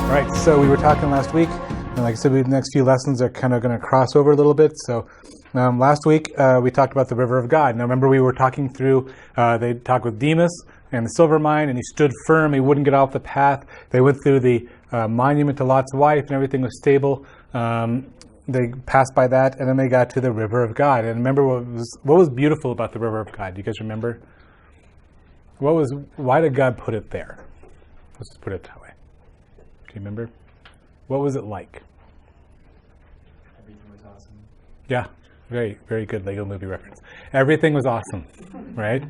All right, so we were talking last week, and like I said, the next few lessons are kind of going to cross over a little bit. So last week we talked about the river of God. Now remember we were talking through, they talked with Demas and the silver mine, and he stood firm, he wouldn't get off the path. They went through the monument to Lot's wife, and everything was stable. They passed by that, and then they got to the river of God. And remember what was beautiful about the river of God? Do you guys remember? Why did God put it there? Let's just put it that way. Do you remember? What was it like? Everything was awesome. Yeah, very, very good Lego movie reference. Everything was awesome, right?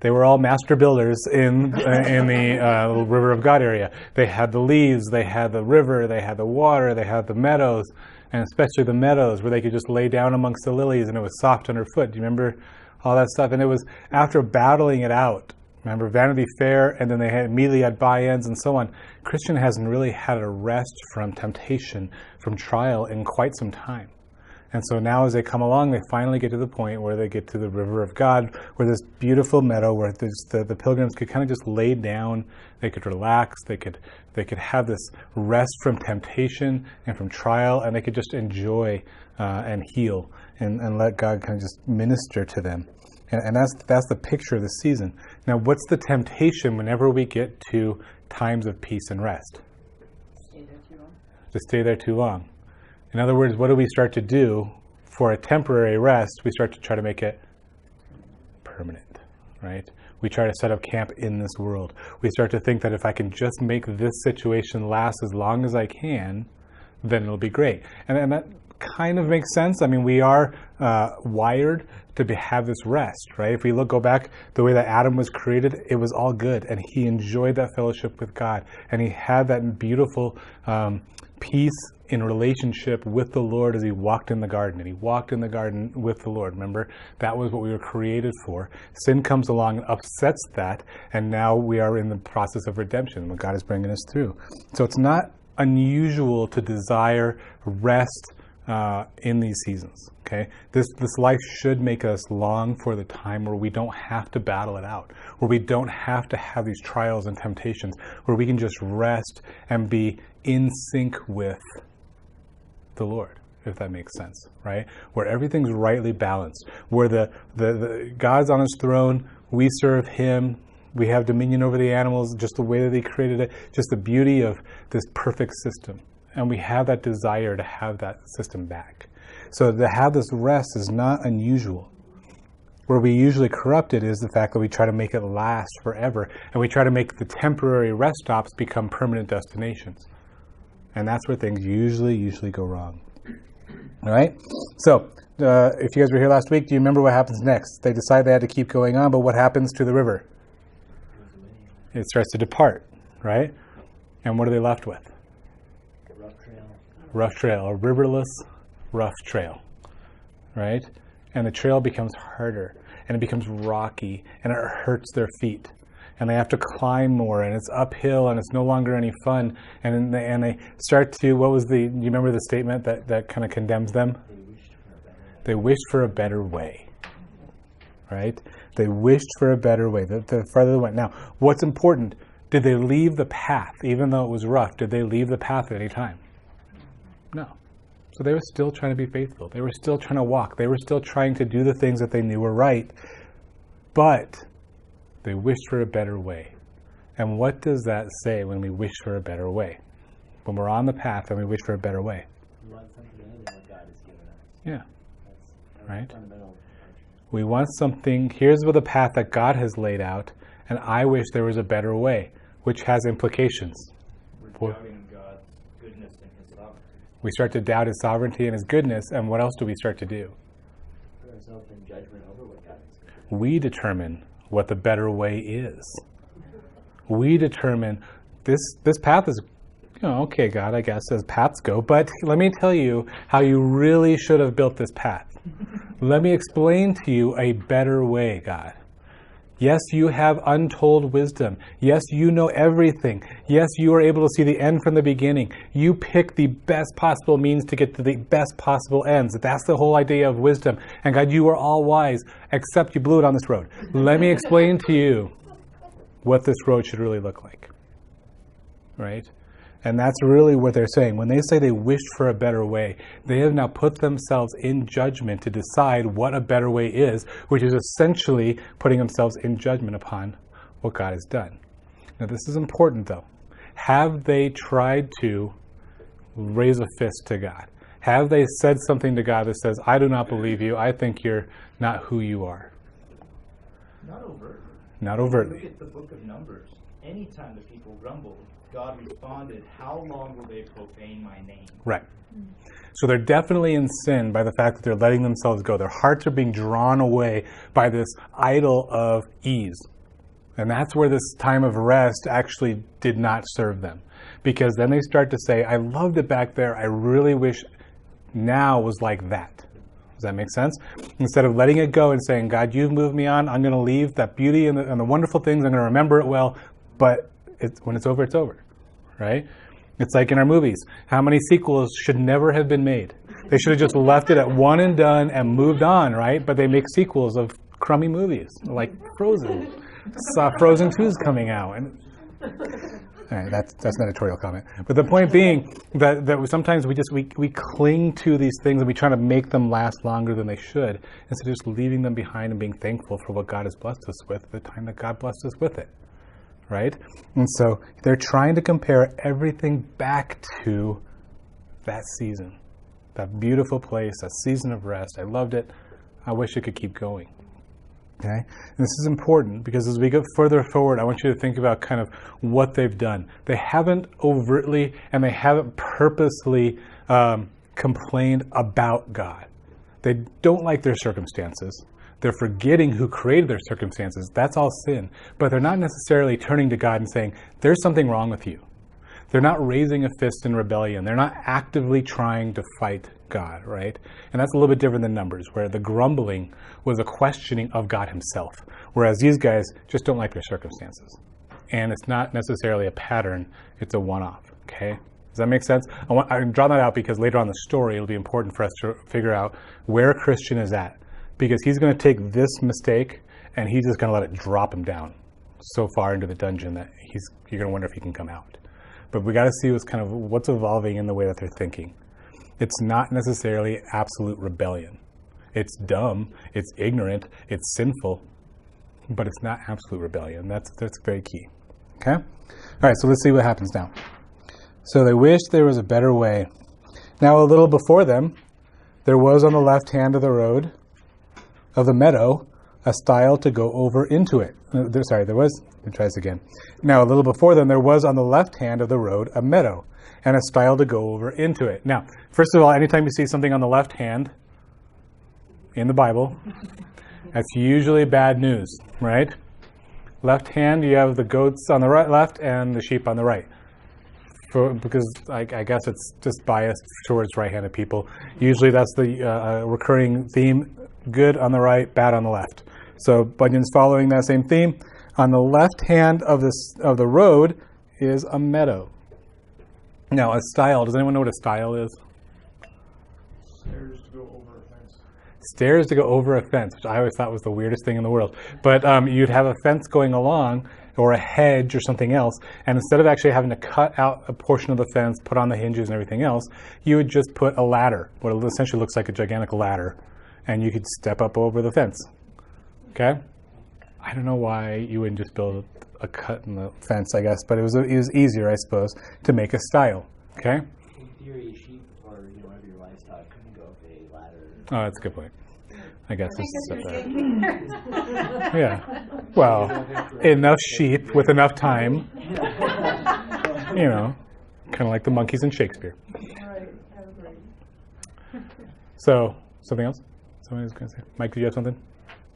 They were all master builders in the River of God area. They had the leaves, they had the river, they had the water, they had the meadows, and especially the meadows where they could just lay down amongst the lilies and it was soft underfoot. Do you remember all that stuff? And it was after battling it out. Remember Vanity Fair, and then they immediately had buy-ins and so on. Christian hasn't really had a rest from temptation, from trial in quite some time. And so now as they come along, they finally get to the point where they get to the river of God, where this beautiful meadow where the pilgrims could kind of just lay down, they could relax, they could have this rest from temptation and from trial, and they could just enjoy and heal and let God kind of just minister to them. And that's the picture of the season. Now, what's the temptation whenever we get to times of peace and rest? Stay there too long. To stay there too long. In other words, what do we start to do for a temporary rest? We start to try to make it permanent, right? We try to set up camp in this world. We start to think that if I can just make this situation last as long as I can, then it'll be great. And that kind of makes sense. I mean, we are wired to have this rest, right? If we go back the way that Adam was created, it was all good, and he enjoyed that fellowship with God, and he had that beautiful peace in relationship with the Lord as he walked in the garden, and he walked in the garden with the Lord. Remember, that was what we were created for. Sin comes along and upsets that, and now we are in the process of redemption, what God is bringing us through. So it's not unusual to desire rest in these seasons. Okay, this life should make us long for the time where we don't have to battle it out, where we don't have to have these trials and temptations, where we can just rest and be in sync with the Lord, if that makes sense, right? Where everything's rightly balanced, where the God's on his throne, we serve him, we have dominion over the animals, just the way that he created it, just the beauty of this perfect system. And we have that desire to have that system back. So to have this rest is not unusual. Where we usually corrupt it is the fact that we try to make it last forever, and we try to make the temporary rest stops become permanent destinations. And that's where things usually go wrong. All right? So if you guys were here last week, do you remember what happens next? They decide they had to keep going on, but what happens to the river? It starts to depart, right? And what are they left with? Rough trail, a riverless rough trail, right? And the trail becomes harder, and it becomes rocky, and it hurts their feet, and they have to climb more, and it's uphill, and it's no longer any fun, and they start to, do you remember the statement that kind of condemns them? They wished for a better way, right? They wished for a better way, the further they went. Now, what's important, did they leave the path, even though it was rough? Did they leave the path at any time? No. So they were still trying to be faithful. They were still trying to walk. They were still trying to do the things that they knew were right. But they wished for a better way. And what does that say when we wish for a better way? When we're on the path and we wish for a better way? We want something other than what God has given us. Yeah. That's right. Fundamental. We want something, here's the path that God has laid out, and I wish there was a better way, which has implications. We're doubting God's goodness and his sovereignty. We start to doubt his sovereignty and his goodness, and what else do we start to do? Put ourselves in judgment over what God has given. We determine what the better way is. We determine this path is, okay, God, I guess, as paths go, but let me tell you how you really should have built this path. Let me explain to you a better way, God. Yes, you have untold wisdom. Yes, you know everything. Yes, you are able to see the end from the beginning. You pick the best possible means to get to the best possible ends. That's the whole idea of wisdom. And God, you are all wise, except you blew it on this road. Let me explain to you what this road should really look like. Right? And that's really what they're saying. When they say they wished for a better way, they have now put themselves in judgment to decide what a better way is, which is essentially putting themselves in judgment upon what God has done. Now, this is important, though. Have they tried to raise a fist to God? Have they said something to God that says, I do not believe you, I think you're not who you are? Not overtly. Not overtly. Look at the book of Numbers. Anytime the people grumbled, God responded, how long will they profane my name? Right. So they're definitely in sin by the fact that they're letting themselves go. Their hearts are being drawn away by this idol of ease. And that's where this time of rest actually did not serve them. Because then they start to say, I loved it back there. I really wish now was like that. Does that make sense? Instead of letting it go and saying, God, you've moved me on. I'm going to leave that beauty and the wonderful things. I'm going to remember it well. But when it's over, it's over. Right? It's like in our movies. How many sequels should never have been made? They should have just left it at one and done and moved on, right? But they make sequels of crummy movies, like Frozen. Saw Frozen 2's coming out. And all right, that's an editorial comment. But the point being that sometimes we cling to these things and we try to make them last longer than they should, instead of just leaving them behind and being thankful for what God has blessed us with at the time that God blessed us with it. Right? And so they're trying to compare everything back to that season, that beautiful place, that season of rest. I loved it. I wish it could keep going. Okay? And this is important because as we go further forward, I want you to think about kind of what they've done. They haven't overtly and they haven't purposely complained about God. They don't like their circumstances. They're forgetting who created their circumstances. That's all sin. But they're not necessarily turning to God and saying, there's something wrong with you. They're not raising a fist in rebellion. They're not actively trying to fight God, right? And that's a little bit different than Numbers, where the grumbling was a questioning of God himself. Whereas these guys just don't like their circumstances. And it's not necessarily a pattern. It's a one-off, okay? Does that make sense? I draw that out because later on in the story, it'll be important for us to figure out where a Christian is at. Because he's going to take this mistake and he's just going to let it drop him down so far into the dungeon that you're going to wonder if he can come out. But we got to see what's evolving in the way that they're thinking. It's not necessarily absolute rebellion. It's dumb, it's ignorant, it's sinful, but it's not absolute rebellion. That's very key. Okay? All right, so let's see what happens now. So they wished there was a better way. Now a little before them, there was on the left hand of the road of the meadow, a stile to go over into it. Let me try this again. Now, a little before them, there was on the left hand of the road a meadow, and a stile to go over into it. Now, first of all, anytime you see something on the left hand in the Bible, that's usually bad news, right? Left hand, you have the goats on the right, left, and the sheep on the right. Because I guess it's just biased towards right-handed people. Usually that's the recurring theme. Good on the right, bad on the left. So Bunyan's following that same theme. On the left hand of the road is a meadow. Now, a stile. Does anyone know what a stile is? Stairs to go over a fence. Stairs to go over a fence, which I always thought was the weirdest thing in the world. But you'd have a fence going along, or a hedge or something else, and instead of actually having to cut out a portion of the fence, put on the hinges and everything else, you would just put a ladder, what essentially looks like a gigantic ladder, and you could step up over the fence. Okay? I don't know why you wouldn't just build a cut in the fence, I guess, but it was easier, I suppose, to make a stile. Okay? In theory, sheep or whatever your livestock couldn't go up a ladder. Oh, that's a good point. I guess this is separate. Yeah. Well, enough sheep with enough time. Kind of like the monkeys in Shakespeare. Right, I agree. So, something else? Somebody was going to say. Mike, did you have something?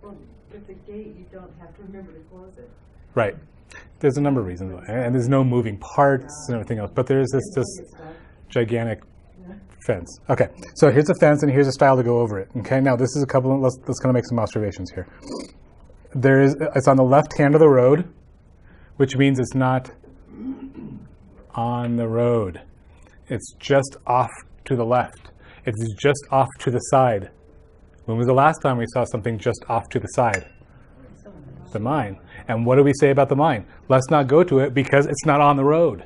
Well, with the gate, you don't have to remember to close it. Right. There's a number of reasons why. And there's no moving parts and everything else. But there's this gigantic fence. Okay, so here's a fence and here's a stile to go over it. Okay, now this is let's kind of make some observations here. it's on the left hand of the road, which means it's not on the road. It's just off to the left. It's just off to the side. When was the last time we saw something just off to the side? The mine. And what do we say about the mine? Let's not go to it because it's not on the road.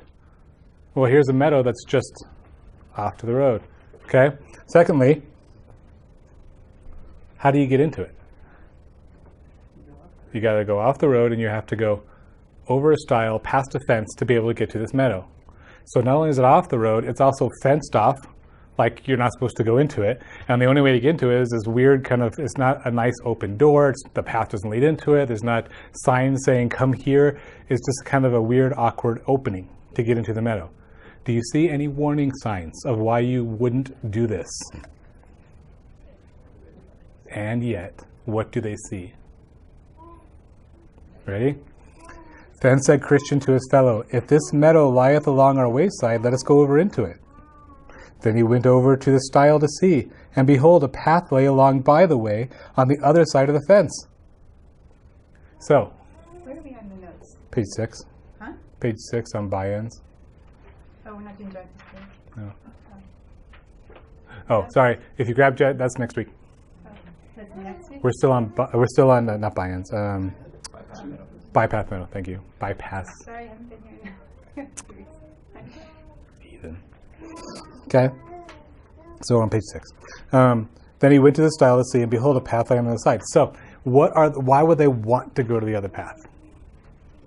Well, here's a meadow that's just off to the road. Okay? Secondly, how do you get into it? You got to go off the road and you have to go over a stile, past a fence to be able to get to this meadow. So not only is it off the road, it's also fenced off, like you're not supposed to go into it. And the only way to get into it is this weird kind of, it's not a nice open door, the path doesn't lead into it, there's not signs saying come here, it's just kind of a weird, awkward opening to get into the meadow. Do you see any warning signs of why you wouldn't do this? And yet, what do they see? Ready? Then said Christian to his fellow, if this meadow lieth along our wayside, let us go over into it. Then he went over to the stile to see, and behold, a path lay along by the way on the other side of the fence. So, where are we on the notes? page 6. Huh? Page 6 on buy-ins. Oh, we're not doing Jack this week? No. Oh, sorry. If you grab Jet, that's next week. That's next week? We're still on not buy-ins. Bypass Meadow. Thank you. Bypass. Sorry, I haven't been here now. Ethan. Okay. So on page 6. Then he went to the stile to see, and behold, a path lay on the other side. So, why would they want to go to the other path?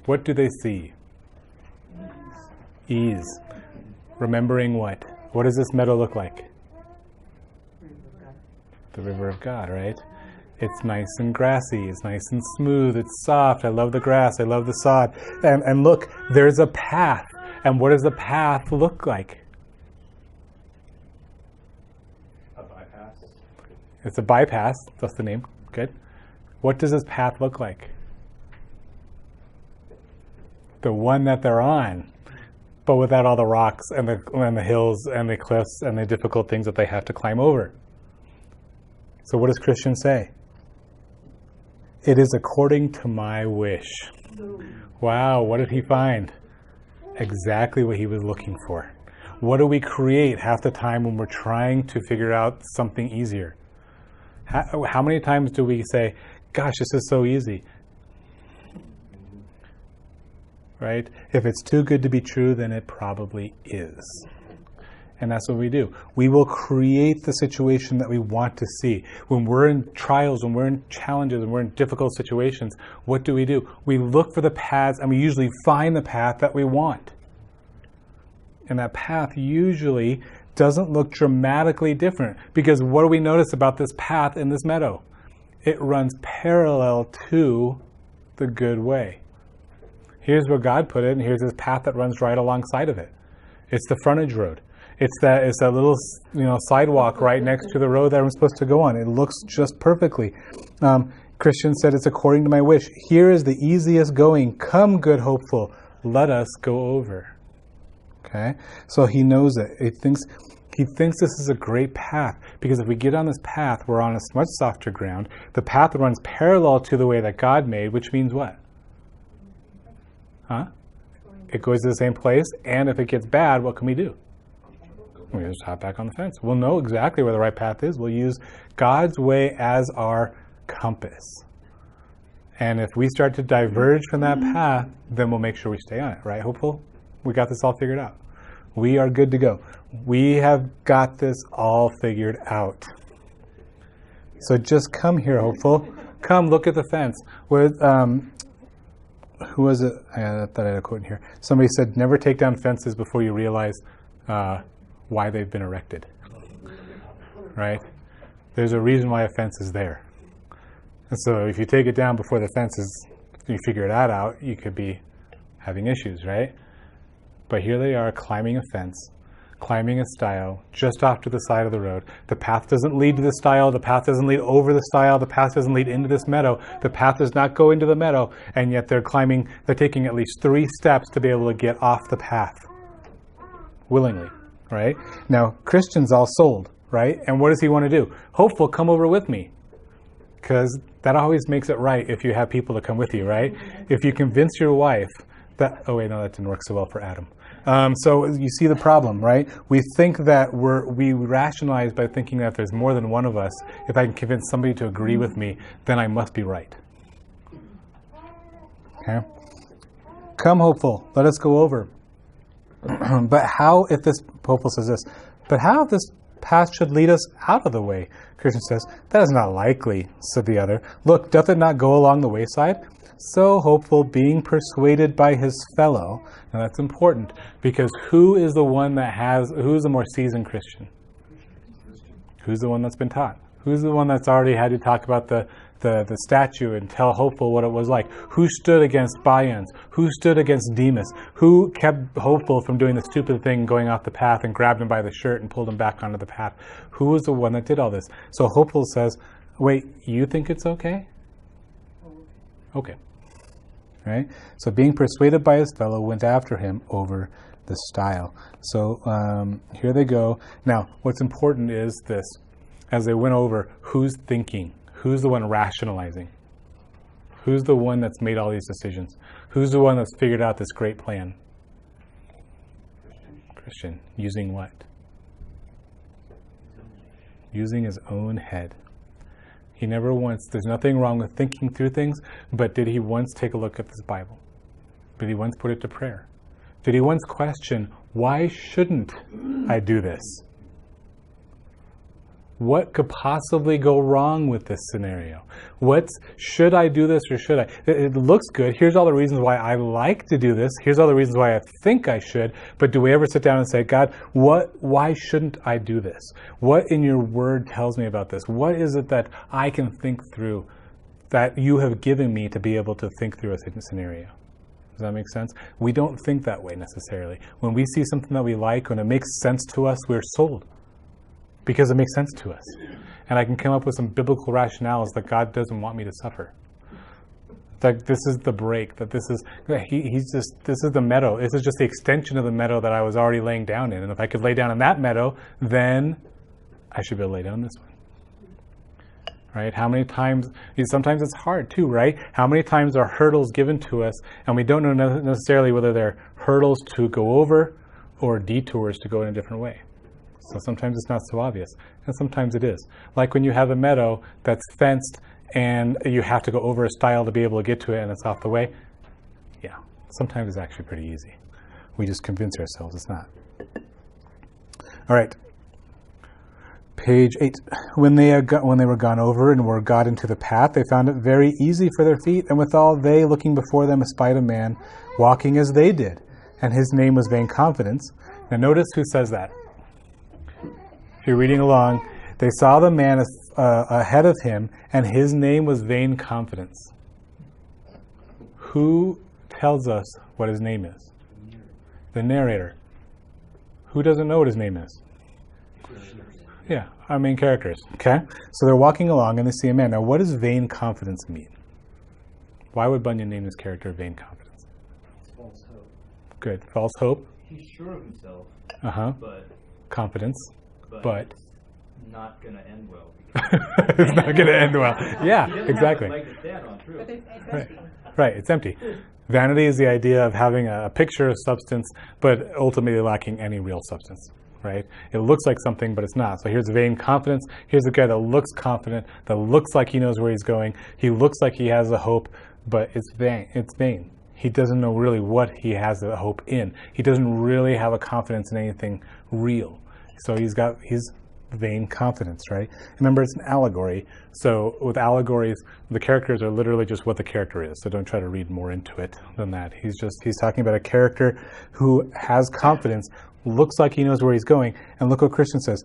What do they see? Ease. Remembering what? What does this meadow look like? The river of God, right? It's nice and grassy. It's nice and smooth. It's soft. I love the grass. I love the sod. And look, there's a path. And what does the path look like? A bypass. It's a bypass. That's the name. Good. What does this path look like? The one that they're on, but without all the rocks and the hills and the cliffs and the difficult things that they have to climb over. So what does Christian say? It is according to my wish. Wow, what did he find? Exactly what he was looking for. What do we create half the time when we're trying to figure out something easier? How many times do we say, gosh, this is so easy? Right? If it's too good to be true, then it probably is. And that's what we do. We will create the situation that we want to see. When we're in trials, when we're in challenges, when we're in difficult situations, what do? We look for the paths, and we usually find the path that we want. And that path usually doesn't look dramatically different, because what do we notice about this path in this meadow? It runs parallel to the good way. Here's where God put it, and here's this path that runs right alongside of it. It's the frontage road. It's that little sidewalk right next to the road that I'm supposed to go on. It looks just perfectly. Christian said, it's according to my wish. Here is the easiest going. Come, good hopeful. Let us go over. Okay? So he knows it. He thinks this is a great path, because if we get on this path, we're on a much softer ground. The path runs parallel to the way that God made, which means what? Huh? It goes to the same place, and if it gets bad, what can we do? We just hop back on the fence. We'll know exactly where the right path is. We'll use God's way as our compass. And if we start to diverge from that path, then we'll make sure we stay on it, right, hopeful? We got this all figured out. We are good to go. We have got this all figured out. So just come here, hopeful. Come look at the fence. Who was it? I thought I had a quote in here. Somebody said, never take down fences before you realize why they've been erected. Right? There's a reason why a fence is there. And so if you take it down before the fence is, you figure that out, you could be having issues, right? But here they are climbing a fence, climbing a stile just off to the side of the road. The path doesn't lead to the stile. The path doesn't lead over the stile. The path doesn't lead into this meadow. The path does not go into the meadow, and yet they're taking at least 3 steps to be able to get off the path willingly, right? Now, Christian's all sold, right? And what does he want to do? Hopeful, come over with me. Because that always makes it right if you have people to come with you, right? If you convince your wife that, oh wait, no, that didn't work so well for Adam. So you see the problem, right? We think that we rationalize by thinking that there's more than one of us. If I can convince somebody to agree with me, then I must be right. Okay? Come, hopeful, let us go over. But how if this, hopeful says this, but how if this path should lead us out of the way? Christian says, that is not likely, said the other. Look, doth it not go along the wayside? So hopeful, being persuaded by his fellow. Now that's important, because who is the the more seasoned Christian? Who's the one that's been taught? Who's the one that's already had to talk about the statue and tell hopeful what it was like? Who stood against Bians? Who stood against Demas? Who kept hopeful from doing the stupid thing, going off the path, and grabbed him by the shirt and pulled him back onto the path? Who was the one that did all this? So hopeful says, wait, you think it's okay? Okay. Right? So being persuaded by his fellow, went after him over the stile. So here they go. Now, what's important is this. As they went over, who's thinking? Who's the one rationalizing? Who's the one that's made all these decisions? Who's the one that's figured out this great plan? Christian. Using what? Using his own head. He never once, there's nothing wrong with thinking through things, but did he once take a look at this Bible? Did he once put it to prayer? Did he once question, why shouldn't I do this? What could possibly go wrong with this scenario? Should I do this or should I? It looks good. Here's all the reasons why I like to do this. Here's all the reasons why I think I should. But do we ever sit down and say, God, why shouldn't I do this? What in your word tells me about this? What is it that I can think through that you have given me to be able to think through a scenario? Does that make sense? We don't think that way necessarily. When we see something that we like, when it makes sense to us, we're sold. Because it makes sense to us. And I can come up with some biblical rationales that God doesn't want me to suffer. That this is the break, that this is the meadow. This is just the extension of the meadow that I was already laying down in. And if I could lay down in that meadow, then I should be able to lay down in this one. Right? How many times, sometimes it's hard too, right? How many times are hurdles given to us and we don't know necessarily whether they're hurdles to go over or detours to go in a different way. So sometimes it's not so obvious, and sometimes it is. Like when you have a meadow that's fenced and you have to go over a stile to be able to get to it and it's off the way. Yeah, sometimes it's actually pretty easy. We just convince ourselves it's not. All right. Page 8. When they were gone over and were got into the path, they found it very easy for their feet, and withal they, looking before them, espied a man walking as they did, and his name was Vain Confidence. Now notice who says that. If you're reading along, they saw the man ahead of him, and his name was Vain Confidence. Who tells us what his name is? The narrator. Who doesn't know what his name is? Yeah, our main characters. Okay? So they're walking along, and they see a man. Now, what does Vain Confidence mean? Why would Bunyan name this character Vain Confidence? False hope. Good. False hope. He's sure of himself. But confidence. But it's not going to end well. It's not going to end well. Yeah, exactly. But it's empty. Right, it's empty. Vanity is the idea of having a picture of substance, but ultimately lacking any real substance. Right? It looks like something, but it's not. So here's Vain Confidence. Here's a guy that looks confident, that looks like he knows where he's going. He looks like he has a hope, but it's vain. It's vain. He doesn't know really what he has a hope in. He doesn't really have a confidence in anything real. So he's vain confidence, right? Remember, it's an allegory. So with allegories, the characters are literally just what the character is. So don't try to read more into it than that. He's talking about a character who has confidence, looks like he knows where he's going. And look what Christian says.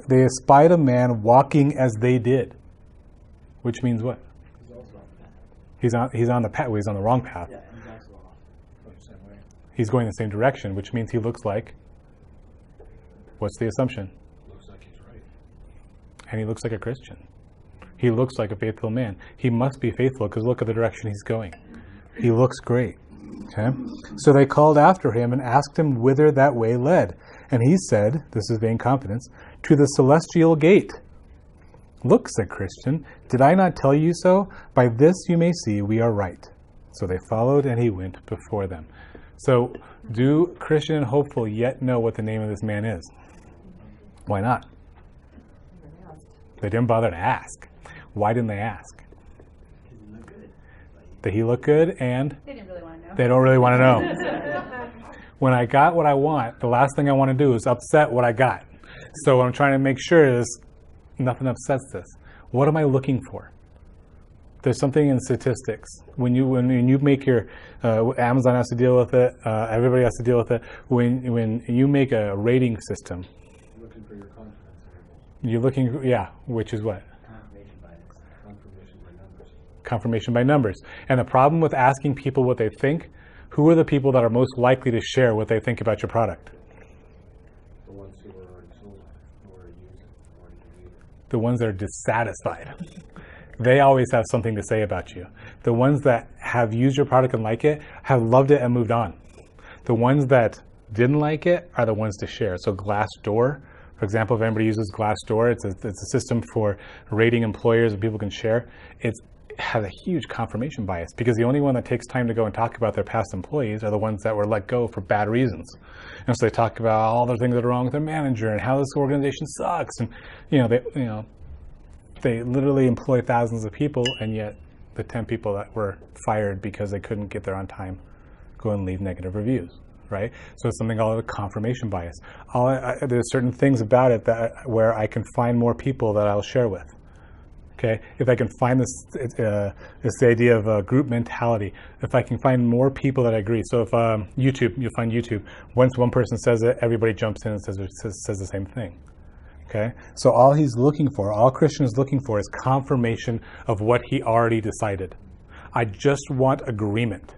They espied a man walking as they did. Which means what? He's also on the path. He's on the path. Well, he's on the wrong path. Yeah, and he's also off. Going the same way. He's going the same direction, which means he looks like. What's the assumption? Looks like he's right. And he looks like a Christian. He looks like a faithful man. He must be faithful because look at the direction he's going. He looks great. Okay? So they called after him and asked him whither that way led. And he said, this is Vain Confidence, to the celestial gate. Look, said Christian, did I not tell you so? By this you may see we are right. So they followed, and he went before them. So, do Christian and Hopeful yet know what the name of this man is? Why not? They didn't bother to ask. Why didn't they ask? Did he look good? And They didn't really want to know. they don't really want to know. When I got what I want, the last thing I want to do is upset what I got. So what I'm trying to make sure is nothing upsets this. What am I looking for? There's something in statistics. When you make your Amazon has to deal with it. Everybody has to deal with it. When you make a rating system, You're looking for your confidence intervals. you're looking, which is what? Confirmation bias. Confirmation by numbers. Confirmation by numbers. And the problem with asking people what they think, who are the people that are most likely to share what they think about your product? The ones who are already sold, who already use it, who already believe it. The ones that are dissatisfied. They always have something to say about you. The ones that have used your product and like it have loved it and moved on. The ones that didn't like it are the ones to share. So Glassdoor, for example, if anybody uses Glassdoor, it's a system for rating employers and people can share. It has a huge confirmation bias because the only one that takes time to go and talk about their past employees are the ones that were let go for bad reasons. And so they talk about all the things that are wrong with their manager and how this organization sucks. And they literally employ thousands of people, and yet the 10 people that were fired because they couldn't get there on time go and leave negative reviews, right? So it's something called a confirmation bias. There's certain things about it where I can find more people that I'll share with. Okay, if I can find this idea of a group mentality, if I can find more people that agree. So if you'll find YouTube. Once one person says it, everybody jumps in and says the same thing. Okay, so all Christian is looking for is confirmation of what he already decided. I just want agreement.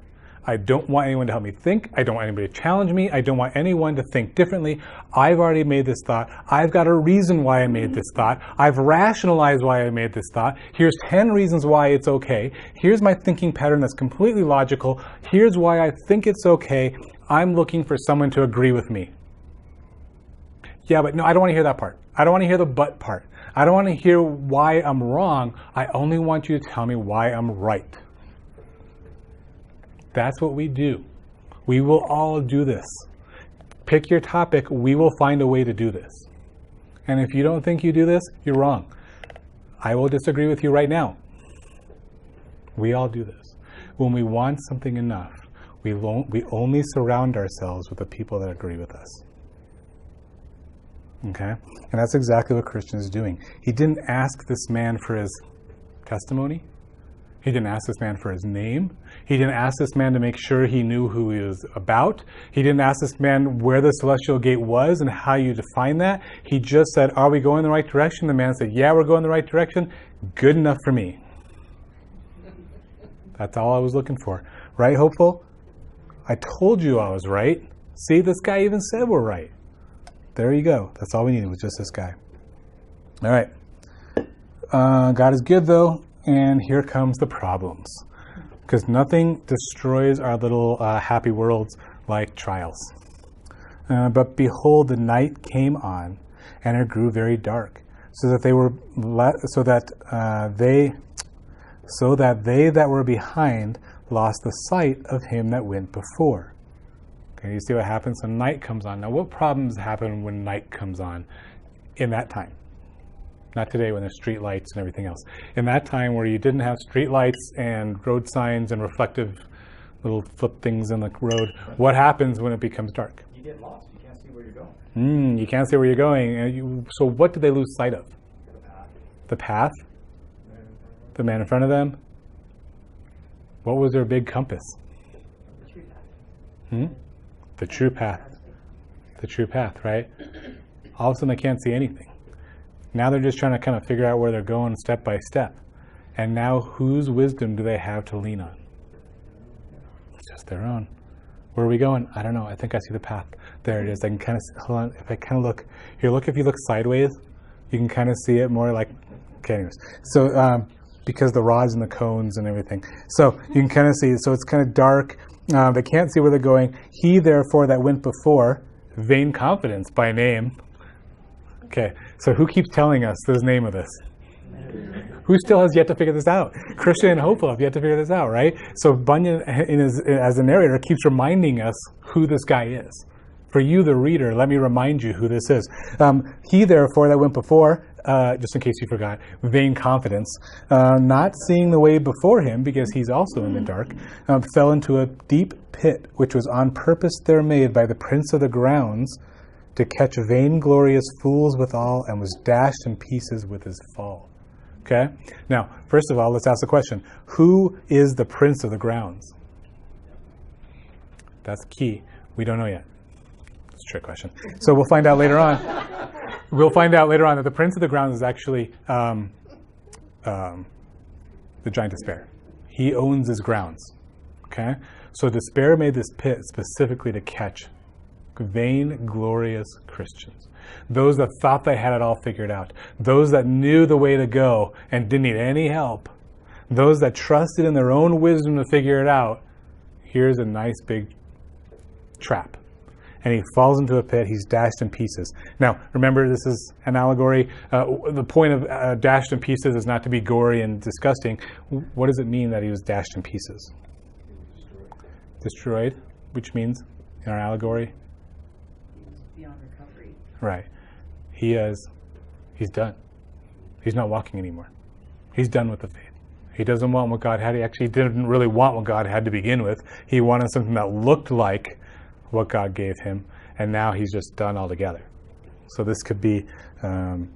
I don't want anyone to help me think. I don't want anybody to challenge me. I don't want anyone to think differently. I've already made this thought. I've got a reason why I made this thought. I've rationalized why I made this thought. Here's 10 reasons why it's okay. Here's my thinking pattern that's completely logical. Here's why I think it's okay. I'm looking for someone to agree with me. Yeah, but no, I don't want to hear that part. I don't want to hear the but part. I don't want to hear why I'm wrong. I only want you to tell me why I'm right. That's what we do. We will all do this. Pick your topic. We will find a way to do this. And if you don't think you do this, you're wrong. I will disagree with you right now. We all do this. When we want something enough, we only surround ourselves with the people that agree with us. Okay? And that's exactly what Christian is doing. He didn't ask this man for his testimony. He didn't ask this man for his name. He didn't ask this man to make sure he knew who he was about. He didn't ask this man where the celestial gate was and how you define that. He just said, are we going in the right direction? The man said, yeah, we're going in the right direction. Good enough for me. That's all I was looking for. Right, Hopeful? I told you I was right. See, this guy even said we're right. There you go. That's all we needed was just this guy. All right. God is good, though, and here comes the problems. Because nothing destroys our little happy worlds like trials. But behold, the night came on, and it grew very dark, so that they that were behind lost the sight of him that went before. Okay, you see what happens? So night comes on. Now, what problems happen when night comes on in that time? Not today when there's street lights and everything else. In that time where you didn't have street lights and road signs and reflective little flip things in the road, what happens when it becomes dark? You get lost. You can't see where you're going. You can't see where you're going. So what did they lose sight of? The path? The man in front of them? What was their big compass? The true path. The true path, right? All of a sudden they can't see anything. Now they're just trying to kind of figure out where they're going step by step. And now whose wisdom do they have to lean on? It's just their own. Where are we going? I don't know. I think I see the path. There it is. I can kind of, hold on, if I kind of look, if you look sideways, you can kind of see it more like, okay, anyways. So, because the rods and the cones and everything. So you can kind of see, so it's kind of dark. They can't see where they're going. He, therefore, that went before, vain confidence by name. Okay, so who keeps telling us the name of this? Who still has yet to figure this out? Christian and hopeful have yet to figure this out, right? So Bunyan, as a narrator, keeps reminding us who this guy is. For you, the reader, let me remind you who this is. He, therefore, that went before, just in case you forgot, vain confidence, not seeing the way before him, because he's also in the dark, fell into a deep pit, which was on purpose there made by the prince of the grounds, to catch vainglorious fools withal, and was dashed in pieces with his fall. Okay? Now, first of all, let's ask the question, who is the prince of the grounds? That's key. We don't know yet. It's a trick question. So we'll find out later on. We'll find out later on that the prince of the grounds is actually the giant Despair. He owns his grounds. Okay? So Despair made this pit specifically to catch vain, glorious Christians. Those that thought they had it all figured out. Those that knew the way to go and didn't need any help. Those that trusted in their own wisdom to figure it out. Here's a nice big trap. And he falls into a pit. He's dashed in pieces. Now, remember, this is an allegory. The point of dashed in pieces is not to be gory and disgusting. What does it mean that he was dashed in pieces? Destroyed, which means, in our allegory, Beyond recovery. right. He's done. He's not walking anymore. He's done with the faith. He doesn't want what God had. He actually didn't really want what God had to begin with. He wanted something that looked like what God gave him, and now he's just done altogether. So this could be the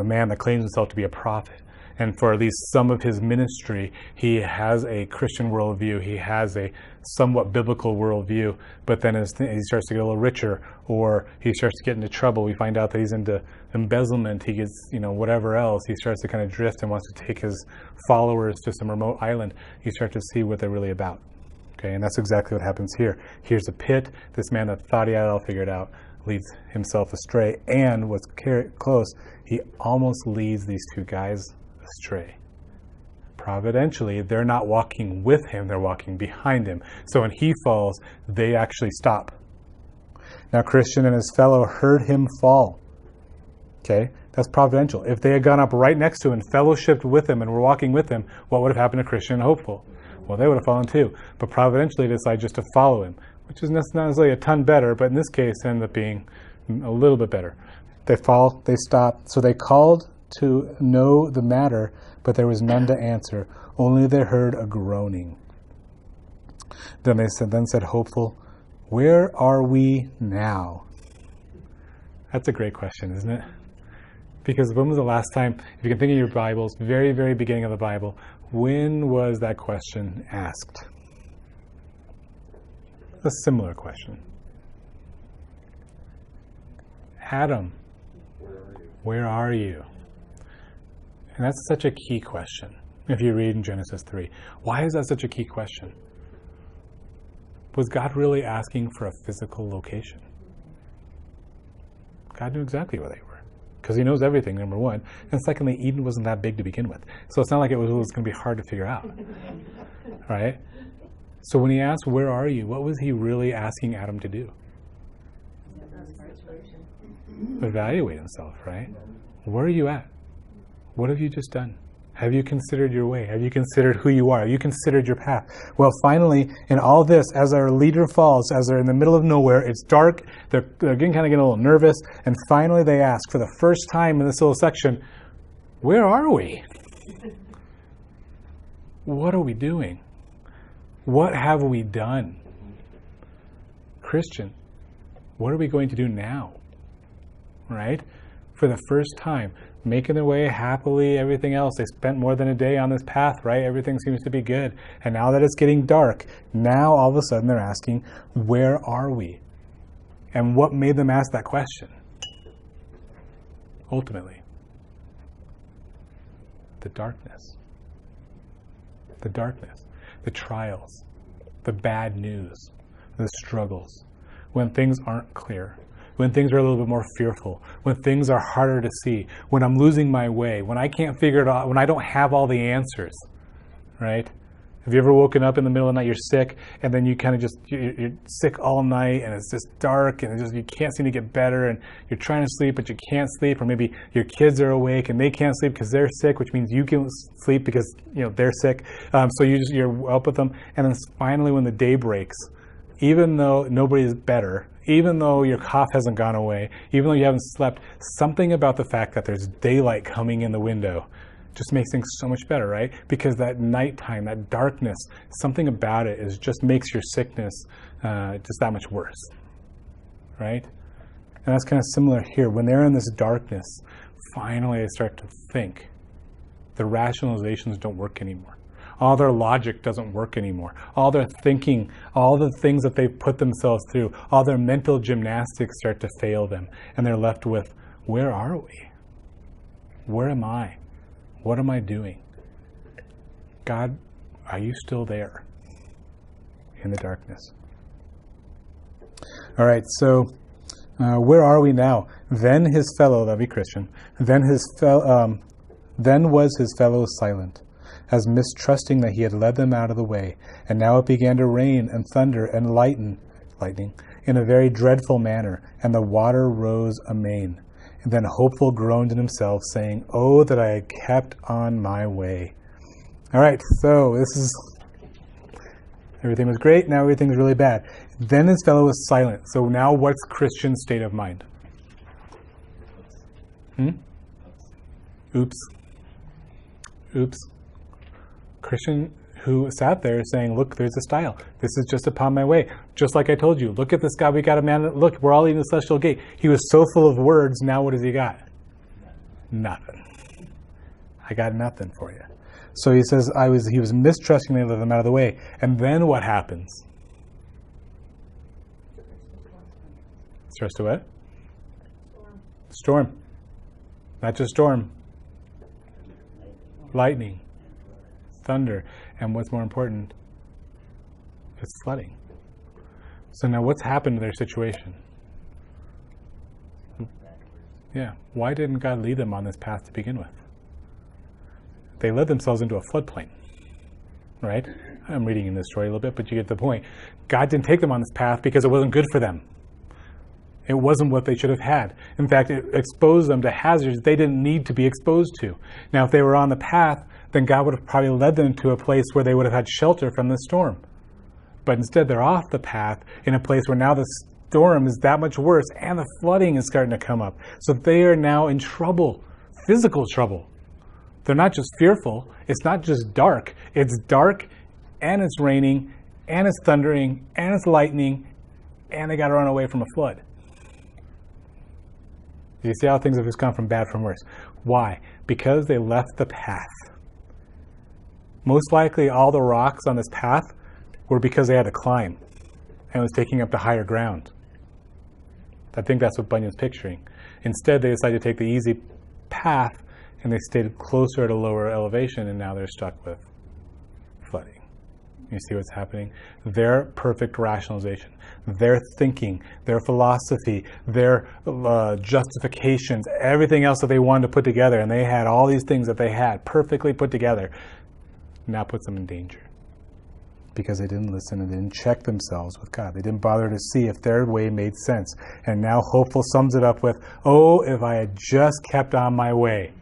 man that claims himself to be a prophet. And for at least some of his ministry, he has a Christian worldview. He has a somewhat biblical worldview. But then as he starts to get a little richer, or he starts to get into trouble, we find out that he's into embezzlement. He gets, whatever else. He starts to kind of drift and wants to take his followers to some remote island. You start to see what they're really about. Okay, and that's exactly what happens here. Here's a pit. This man that thought he had it all figured out leads himself astray. And what's close, he almost leads these two guys astray. Providentially, they're not walking with him, they're walking behind him. So when he falls, they actually stop. Now Christian and his fellow heard him fall. Okay, that's providential. If they had gone up right next to him and fellowshipped with him and were walking with him, what would have happened to Christian and hopeful? Well, they would have fallen too. But providentially, they decide just to follow him, which is not necessarily a ton better, but in this case, it ended up being a little bit better. They fall, they stop. So they called to know the matter, but there was none to answer. Only they heard a groaning. Then they said, hopeful, where are we now? That's a great question, isn't it? Because when was the last time, if you can think of your Bibles, very, very beginning of the Bible, when was that question asked? A similar question. Adam, where are you? And that's such a key question. If you read in Genesis 3, why is that such a key question? Was God really asking for a physical location? God knew exactly where they were, because he knows everything, number one. And secondly, Eden wasn't that big to begin with. So it's not like it was going to be hard to figure out. Right? So when he asked, where are you? What was he really asking Adam to do? Evaluate himself, right? Where are you at? What have you just done? Have you considered your way? Have you considered who you are? Have you considered your path? Well, finally, in all this, as our leader falls, as they're in the middle of nowhere, it's dark, they're getting a little nervous, and finally they ask, for the first time in this little section, where are we? What are we doing? What have we done? Christian, what are we going to do now? Right? For the first time, making their way happily, everything else. They spent more than a day on this path, right? Everything seems to be good. And now that it's getting dark, now all of a sudden they're asking, where are we? And what made them ask that question? Ultimately, the darkness. The darkness. The trials. The bad news. The struggles. When things aren't clear. When things are a little bit more fearful, when things are harder to see, when I'm losing my way, when I can't figure it out, when I don't have all the answers, right? Have you ever woken up in the middle of the night, you're sick, and then you kind of just, you're sick all night, and it's just dark, and it's just, you can't seem to get better, and you're trying to sleep, but you can't sleep, or maybe your kids are awake, and they can't sleep because they're sick, which means you can't sleep because, they're sick. So you're up with them, and then finally when the day breaks, even though nobody's better, even though your cough hasn't gone away, even though you haven't slept, something about the fact that there's daylight coming in the window just makes things so much better, right? Because that nighttime, that darkness, something about it just makes your sickness just that much worse, right? And that's kind of similar here. When they're in this darkness, finally they start to think. The rationalizations don't work anymore. All their logic doesn't work anymore. All their thinking, all the things that they've put themselves through, all their mental gymnastics start to fail them. And they're left with, where are we? Where am I? What am I doing? God, are you still there in the darkness? All right, so where are we now? Then his fellow, that'd be Christian, then was his fellow silent, as mistrusting that he had led them out of the way. And now it began to rain and thunder and lightning in a very dreadful manner, and the water rose amain. And then hopeful groaned in himself, saying, "Oh, that I had kept on my way." All right, so everything was great, now everything's really bad. Then his fellow was silent. So now what's Christian's state of mind? Oops. Christian who sat there saying, look, there's a stile. This is just upon my way. Just like I told you, look at this guy, we got a man, look, we're all eating the celestial gate. He was so full of words, now what has he got? Nothing. I got nothing for you. So he says, he was mistrusting, they let them out of the way. And then what happens? Starts to what? Storm. Not just storm. Lightning. Thunder. And what's more important, it's flooding. So now what's happened to their situation? Yeah. Why didn't God lead them on this path to begin with? They led themselves into a floodplain, right? I'm reading in this story a little bit, but you get the point. God didn't take them on this path because it wasn't good for them. It wasn't what they should have had. In fact, it exposed them to hazards they didn't need to be exposed to. Now, if they were on the path, then God would have probably led them to a place where they would have had shelter from the storm. But instead, they're off the path in a place where now the storm is that much worse and the flooding is starting to come up. So they are now in trouble, physical trouble. They're not just fearful. It's not just dark. It's dark and it's raining and it's thundering and it's lightning and they got to run away from a flood. You see how things have just gone from bad from worse. Why? Because they left the path. Most likely all the rocks on this path were because they had to climb and it was taking up the higher ground. I think that's what Bunyan's picturing. Instead, they decided to take the easy path and they stayed closer at a lower elevation and now they're stuck with flooding. You see what's happening? Their perfect rationalization, their thinking, their philosophy, their justifications, everything else that they wanted to put together, and they had all these things that they had perfectly put together, now puts them in danger. Because they didn't listen and didn't check themselves with God. They didn't bother to see if their way made sense. And now Hopeful sums it up with, "Oh, if I had just kept on my way."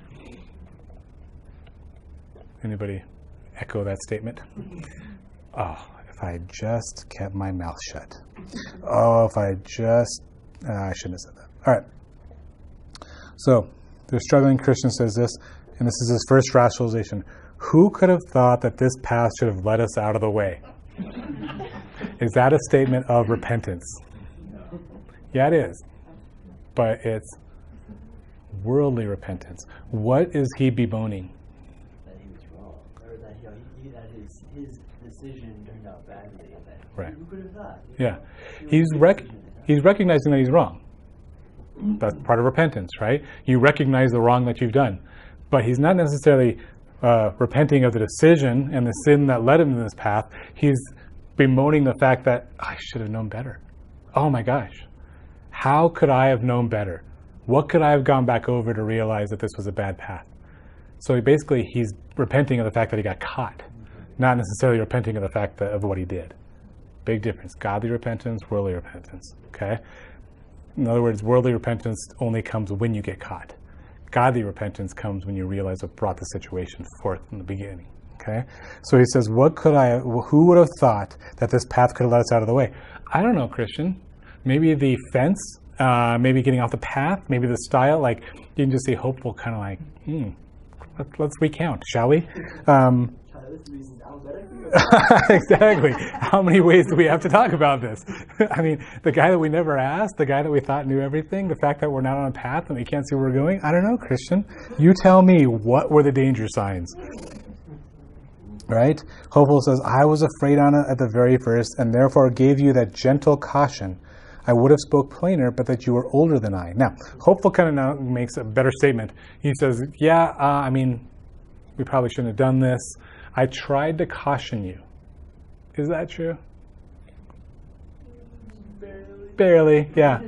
Anybody echo that statement? Oh, if I had just kept my mouth shut. Oh, if I had just... I shouldn't have said that. All right. So, the struggling Christian says this, and this is his first rationalization. Who could have thought that this path should have led us out of the way? Is that a statement of repentance? Yeah, it is. But it's worldly repentance. What is he bemoaning? That he was wrong, or that his decision turned out badly. Right. Who could have thought? Yeah. He's recognizing that he's wrong. That's part of repentance, right? You recognize the wrong that you've done. But he's not necessarily repenting of the decision and the sin that led him to this path. He's bemoaning the fact that I should have known better. Oh my gosh. How could I have known better? What could I have gone back over to realize that this was a bad path? So he's repenting of the fact that he got caught not necessarily repenting of the fact of what he did. Big difference. Godly repentance, worldly repentance. Okay? In other words, worldly repentance only comes when you get caught. Godly repentance comes when you realize what brought the situation forth in the beginning. Okay? So he says, who would have thought that this path could have let us out of the way? I don't know, Christian. Maybe the fence, maybe getting off the path, maybe the style, like you can just see hopeful, kind of like, let's recount, shall we? Exactly. How many ways do we have to talk about this? I mean, the guy that we never asked, the guy that we thought knew everything, the fact that we're not on a path and we can't see where we're going. I don't know, Christian. You tell me, what were the danger signs? Right? Hopeful says, I was afraid, Anna, at the very first, and therefore gave you that gentle caution. I would have spoke plainer, but that you were older than I. Now, Hopeful kind of now makes a better statement. He says, I mean, we probably shouldn't have done this. I tried to caution you. Is that true? Barely, yeah.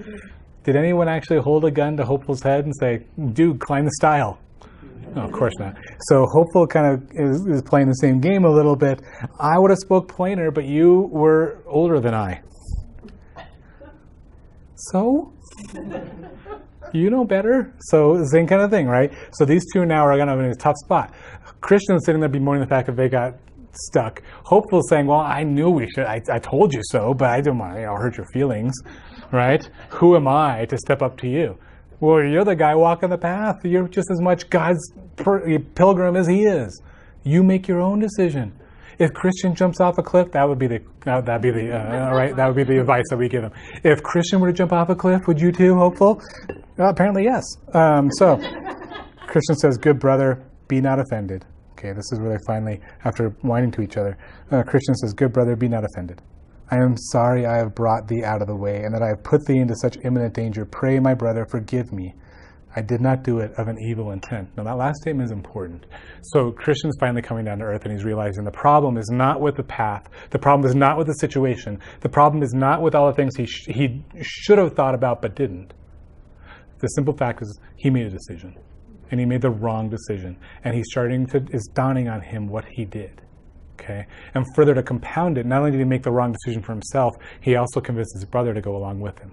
Did anyone actually hold a gun to Hopeful's head and say, dude, climb the stile? No, of course not. So Hopeful kind of is playing the same game a little bit. I would have spoke plainer, but you were older than I. So? You know better? So the same kind of thing, right? So these two now are going to be in a tough spot. Christian's sitting there bemoaning the fact that they got stuck. Hopeful saying, well, I knew we should. I told you so, but I didn't want to hurt your feelings, right? Who am I to step up to you? Well, you're the guy walking the path. You're just as much God's pilgrim as he is. You make your own decision. If Christian jumps off a cliff, that would be the right. That would be the advice that we give him. If Christian were to jump off a cliff, would you too, Hopeful? Apparently, yes. So Christian says, "Good brother, be not offended." Okay, this is where they finally, after whining to each other, Christian says, "Good brother, be not offended. I am sorry I have brought thee out of the way, and that I have put thee into such imminent danger. Pray, my brother, forgive me. I did not do it of an evil intent." Now, that last statement is important. So Christian's finally coming down to earth, and he's realizing the problem is not with the path. The problem is not with the situation. The problem is not with all the things he should have thought about but didn't. The simple fact is he made a decision, and he made the wrong decision. And it's dawning on him what he did. Okay? And further to compound it, not only did he make the wrong decision for himself, he also convinced his brother to go along with him.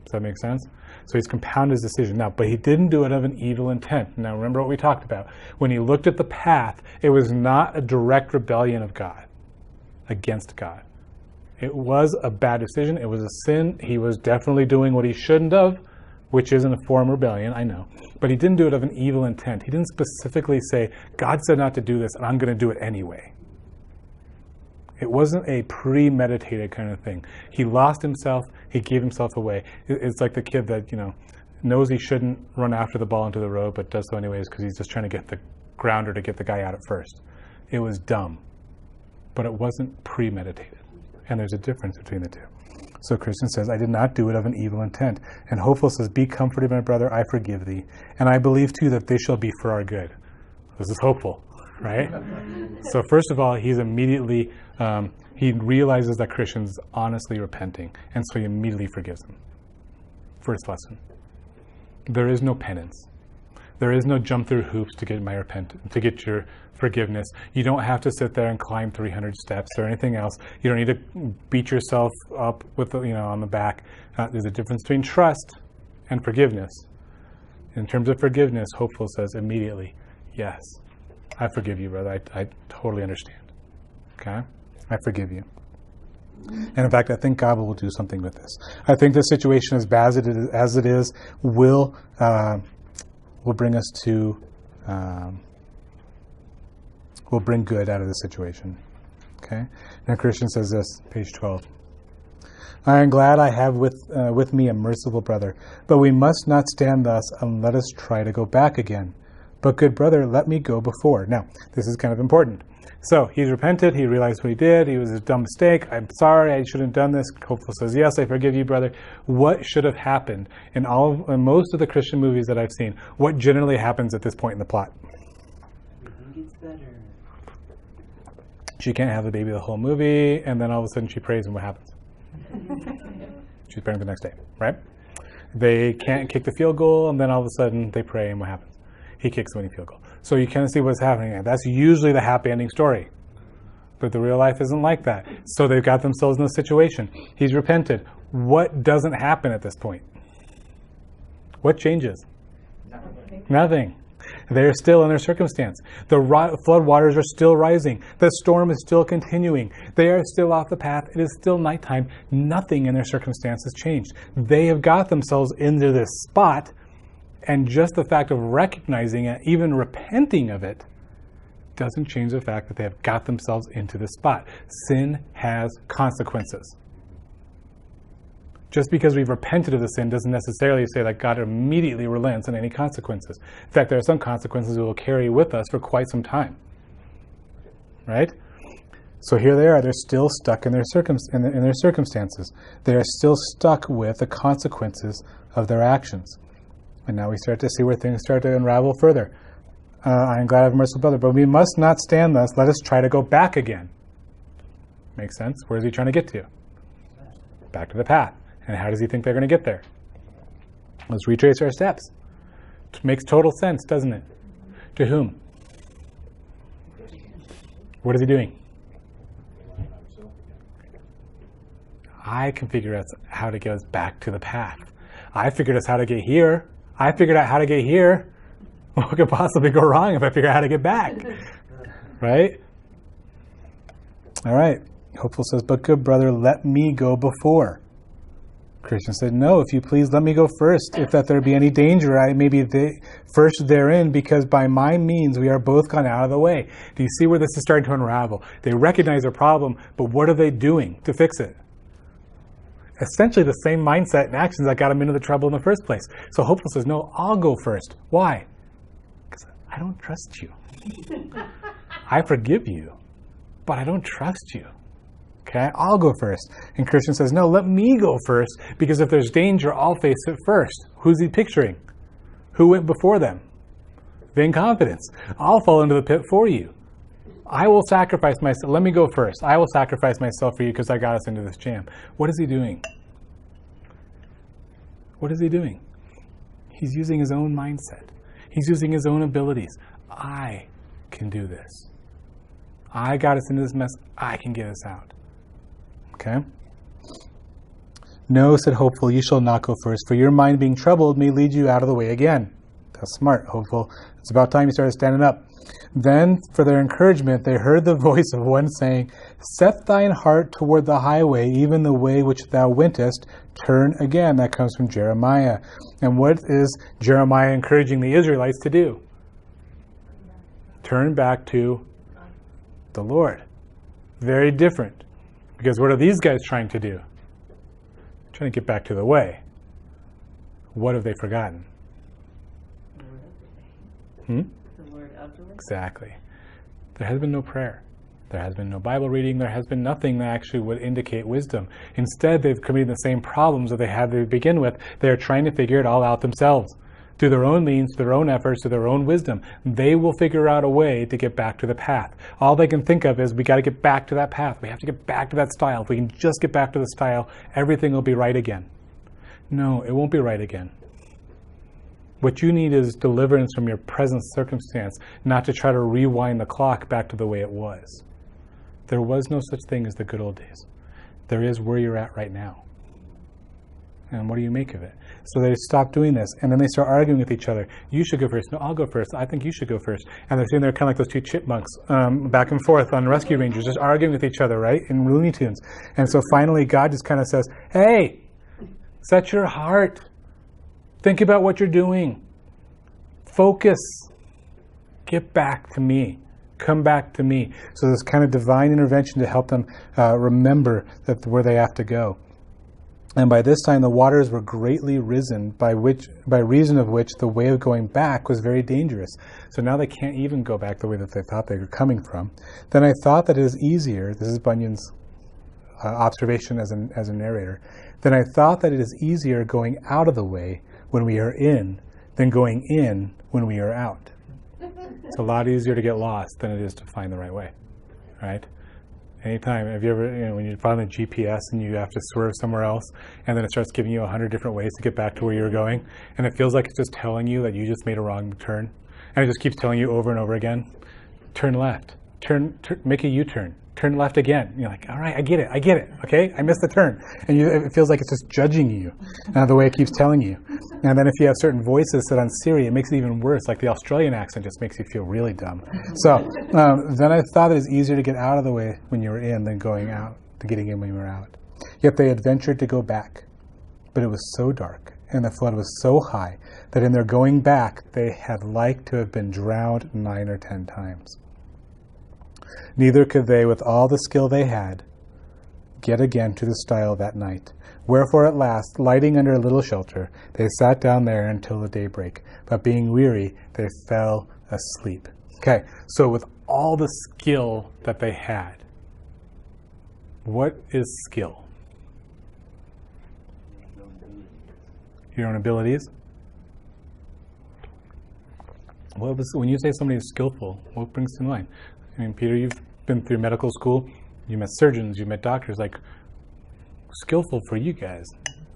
Does that make sense? So he's compounded his decision. Now, but he didn't do it of an evil intent. Now, remember what we talked about. When he looked at the path, it was not a direct rebellion of God, against God. It was a bad decision. It was a sin. He was definitely doing what he shouldn't have, which isn't a form of rebellion, I know. But he didn't do it of an evil intent. He didn't specifically say, God said not to do this, and I'm going to do it anyway. It wasn't a premeditated kind of thing. He lost himself. He gave himself away. It's like the kid that, knows he shouldn't run after the ball into the road, but does so anyways because he's just trying to get the grounder to get the guy out at first. It was dumb, but it wasn't premeditated. And there's a difference between the two. So Christian says, I did not do it of an evil intent. And Hopeful says, be comforted, my brother, I forgive thee. And I believe too that they shall be for our good. This is Hopeful, right? So first of all, he's immediately, he realizes that Christian's honestly repenting. And so he immediately forgives him. First lesson. There is no penance. There is no jump through hoops to get to get your forgiveness. You don't have to sit there and climb 300 steps or anything else. You don't need to beat yourself up with on the back. There's a difference between trust and forgiveness. In terms of forgiveness, Hopeful says immediately, yes, I forgive you, brother. I totally understand. Okay? I forgive you. And in fact, I think God will do something with this. I think this situation, as bad as it is, will bring us to, will bring good out of this situation. Okay? Now Christian says this, page 12. I am glad I have with me a merciful brother, but we must not stand thus, and let us try to go back again. But good brother, let me go before. Now, this is kind of important. So he's repented. He realized what he did. It was a dumb mistake. I'm sorry. I shouldn't have done this. Hopeful says, yes, I forgive you, brother. What should have happened in most of the Christian movies that I've seen? What generally happens at this point in the plot? Everything gets better. She can't have the baby the whole movie, and then all of a sudden she prays, and what happens? She's pregnant the next day, right? They can't kick the field goal, and then all of a sudden they pray, and what happens? he kicks the winning field goal. So you kind of see what's happening there. That's usually the happy ending story. But the real life isn't like that. So they've got themselves in a situation. He's repented. What doesn't happen at this point? What changes? Nothing. They're still in their circumstance. The flood waters are still rising. The storm is still continuing. They are still off the path. It is still nighttime. Nothing in their circumstance has changed. They have got themselves into this spot, and just the fact of recognizing it, even repenting of it, doesn't change the fact that they have got themselves into this spot. Sin has consequences. Just because we've repented of the sin doesn't necessarily say that God immediately relents on any consequences. In fact, there are some consequences we will carry with us for quite some time. Right? So here they are. They're still stuck in their circumstances. They are still stuck with the consequences of their actions. And now we start to see where things start to unravel further. I am glad I have a merciful brother, but we must not stand thus. Let us try to go back again. Makes sense? Where is he trying to get to? Back to the path. And how does he think they're going to get there? Let's retrace our steps. It makes total sense, doesn't it? To whom? What is he doing? I can figure out how to get us back to the path. I figured out how to get here. What could possibly go wrong if I figure out how to get back? Right? All right. Hopeful says, but good brother, let me go before. Christian said, no, if you please, let me go first. If that there be any danger, I may be first therein, because by my means we are both gone out of the way. Do you see where this is starting to unravel? They recognize their problem, but what are they doing to fix it? Essentially the same mindset and actions that got them into the trouble in the first place. So Hopeful says, no, I'll go first. Why? Because I don't trust you. I forgive you, but I don't trust you. Okay, I'll go first. And Christian says, no, let me go first, because if there's danger, I'll face it first. Who's he picturing? Who went before them? Vain confidence. I'll fall into the pit for you. I will sacrifice myself. Let me go first. I will sacrifice myself for you because I got us into this jam. What is he doing? What is he doing? He's using his own mindset. He's using his own abilities. I can do this. I got us into this mess. I can get us out. Okay? No, said Hopeful, you shall not go first, for your mind being troubled may lead you out of the way again. That's smart, Hopeful. It's about time you started standing up. Then, for their encouragement, they heard the voice of one saying, set thine heart toward the highway, even the way which thou wentest, turn again. That comes from Jeremiah. And what is Jeremiah encouraging the Israelites to do? Turn back to the Lord. Very different. Because what are these guys trying to do? Trying to get back to the way. What have they forgotten? The Lord of the way. Exactly. There has been no prayer. There has been no Bible reading. There has been nothing that actually would indicate wisdom. Instead, they've committed the same problems that they had to begin with. They're trying to figure it all out themselves. Through their own means, through their own efforts, through their own wisdom. They will figure out a way to get back to the path. All they can think of is, we got to get back to that path. We have to get back to that style. If we can just get back to the style, everything will be right again. No, it won't be right again. What you need is deliverance from your present circumstance, not to try to rewind the clock back to the way it was. There was no such thing as the good old days. There is where you're at right now. And what do you make of it? So they stop doing this, and then they start arguing with each other. You should go first. No, I'll go first. I think you should go first. And they're sitting there kind of like those two chipmunks, back and forth on Rescue Rangers, just arguing with each other, right, in Looney Tunes. And so finally God just kind of says, hey, set your heart. Think about what you're doing. Focus. Get back to me. Come back to me. So this kind of divine intervention to help them remember that where they have to go. And by this time the waters were greatly risen, by reason of which the way of going back was very dangerous. So now they can't even go back the way that they thought they were coming from. Then I thought that it is easier, this is Bunyan's observation as a narrator, then I thought that it is easier going out of the way when we are in than going in when we are out. It's a lot easier to get lost than it is to find the right way, right? Anytime, have you ever, when you find the GPS and you have to swerve somewhere else, and then it starts giving you 100 different ways to get back to where you're going, and it feels like it's just telling you that you just made a wrong turn. And it just keeps telling you over and over again, turn left, turn make a U-turn, turn left again. And you're like, all right, I get it, okay? I missed the turn. And it feels like it's just judging you, the way it keeps telling you. And then if you have certain voices set on Siri, it makes it even worse. Like the Australian accent just makes you feel really dumb. So then I thought it was easier to get out of the way when you were in than going out, than getting in when you were out. Yet they had ventured to go back. But it was so dark, and the flood was so high, that in their going back, they had like to have been drowned 9 or 10 times. Neither could they, with all the skill they had, get again to the stile that night. Wherefore at last, lighting under a little shelter, they sat down there until the daybreak. But being weary, they fell asleep. Okay, so with all the skill that they had, what is skill? Your own abilities? When you say somebody is skillful, what brings to mind? I mean, Peter, you've been through medical school. You met surgeons. You met doctors. Like, skillful for you guys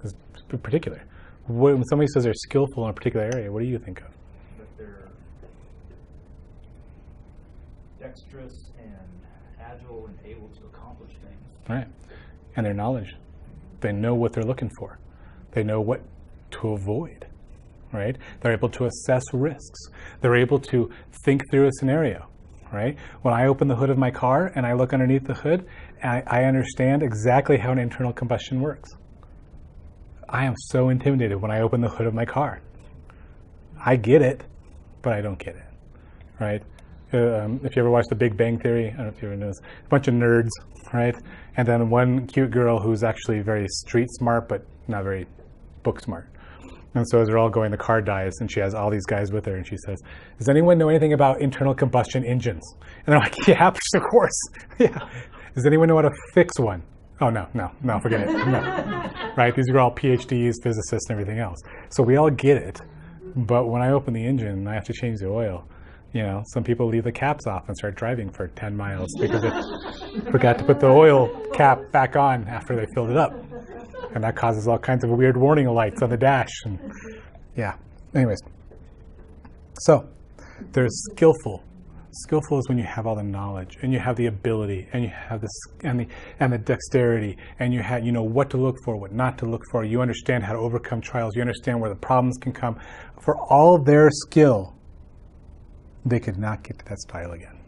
is particular. When somebody says they're skillful in a particular area, what do you think of? That they're dexterous and agile and able to accomplish things. Right. And their knowledge. They know what they're looking for. They know what to avoid, right? They're able to assess risks. They're able to think through a scenario, right? When I open the hood of my car and I look underneath the hood, I understand exactly how an internal combustion works. I am so intimidated when I open the hood of my car. I get it, but I don't get it, right? If you ever watch The Big Bang Theory, I don't know if you ever know this, a bunch of nerds, right? And then one cute girl who's actually very street smart, but not very book smart. And so as they're all going, the car dies, and she has all these guys with her, and she says, does anyone know anything about internal combustion engines? And they're like, yeah, of course. Yeah. Does anyone know how to fix one? Oh, no, forget it. No. Right? These are all PhDs, physicists, and everything else. So we all get it. But when I open the engine and I have to change the oil, some people leave the caps off and start driving for 10 miles because they forgot to put the oil cap back on after they filled it up. And that causes all kinds of weird warning lights on the dash. And yeah. Anyways. So, there's skillful. Skillful is when you have all the knowledge and you have the ability and you have the dexterity and you know what to look for, what not to look for. You understand how to overcome trials. You understand where the problems can come. For all their skill, they could not get to that stile again.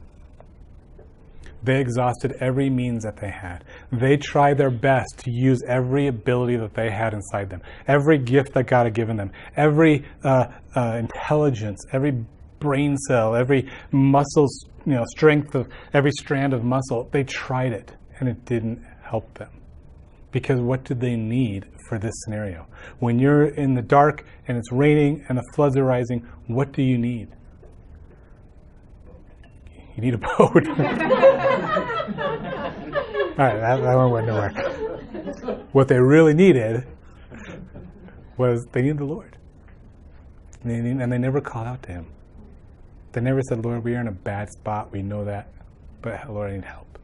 They exhausted every means that they had. They tried their best to use every ability that they had inside them, every gift that God had given them, every intelligence, every brain cell, every muscle, strength of every strand of muscle. They tried it, and it didn't help them. Because what did they need for this scenario? When you're in the dark and it's raining and the floods are rising, what do you need? You need a boat. All right, that one went nowhere. What they really needed was they needed the Lord. And they never called out to Him. They never said, Lord, we are in a bad spot. We know that. But Lord, I need help.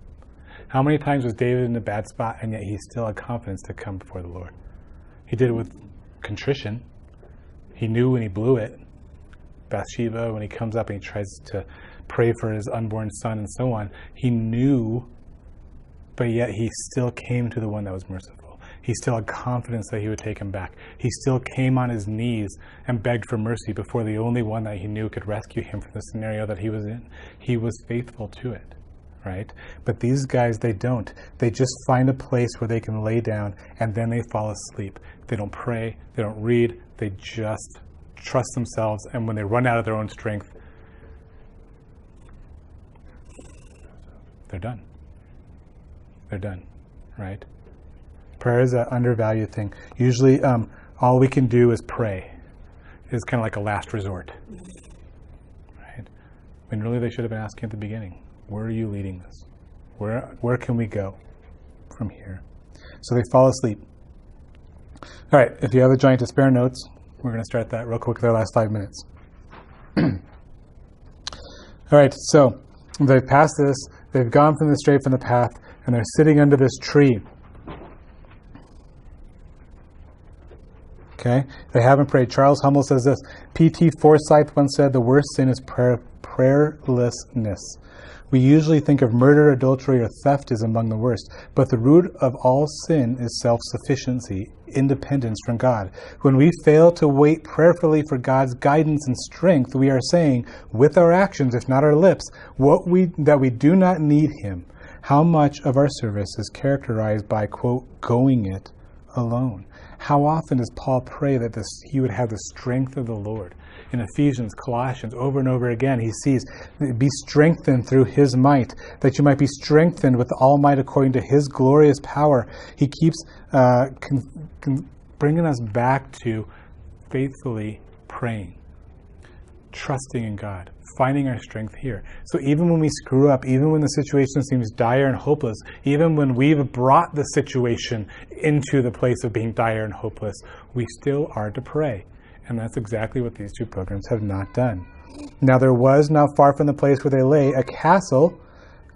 How many times was David in a bad spot and yet he still had confidence to come before the Lord? He did it with contrition. He knew when he blew it. Bathsheba, when he comes up and he tries to pray for his unborn son and so on, he knew, but yet he still came to the one that was merciful. He still had confidence that he would take him back. He still came on his knees and begged for mercy before the only one that he knew could rescue him from the scenario that he was in. He was faithful to it, right? But these guys, they don't. They just find a place where they can lay down and then they fall asleep. They don't pray, they don't read, they just trust themselves, and when they run out of their own strength, they're done. They're done, right? Prayer is an undervalued thing. Usually, all we can do is pray. It's kind of like a last resort, right? When really they should have been asking at the beginning, where are you leading us? Where can we go from here? So they fall asleep. All right, if you have a giant to spare notes, we're going to start that real quick for the last 5 minutes. All right, so they've passed this. They've gone straight from the path, and they're sitting under this tree. Okay? They haven't prayed. Charles Hummel says this. P.T. Forsyth once said, the worst sin is prayerlessness. We usually think of murder, adultery, or theft as among the worst, but the root of all sin is self-sufficiency, independence from God. When we fail to wait prayerfully for God's guidance and strength, we are saying, with our actions, if not our lips, that we do not need Him. How much of our service is characterized by, quote, going it alone? How often does Paul pray that he would have the strength of the Lord? In Ephesians, Colossians, over and over again, he sees, be strengthened through His might, that you might be strengthened with all might according to His glorious power. He keeps bringing us back to faithfully praying, trusting in God, finding our strength here. So even when we screw up, even when the situation seems dire and hopeless, even when we've brought the situation into the place of being dire and hopeless, we still are to pray. And that's exactly what these two pilgrims have not done. Now there was, not far from the place where they lay, a castle